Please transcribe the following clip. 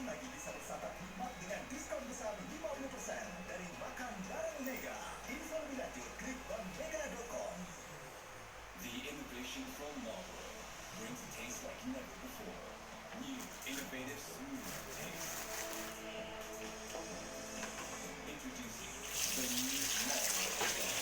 Kapan lagi bisa bersantap nikmat dengan diskon besar 50% dari Makan Bareng Mega. Info lebih lanjut klik bankmega.com. The innovation from Marlboro brings a taste like never before. New, innovative, smooth taste. Introducing the new Marlboro Cigar.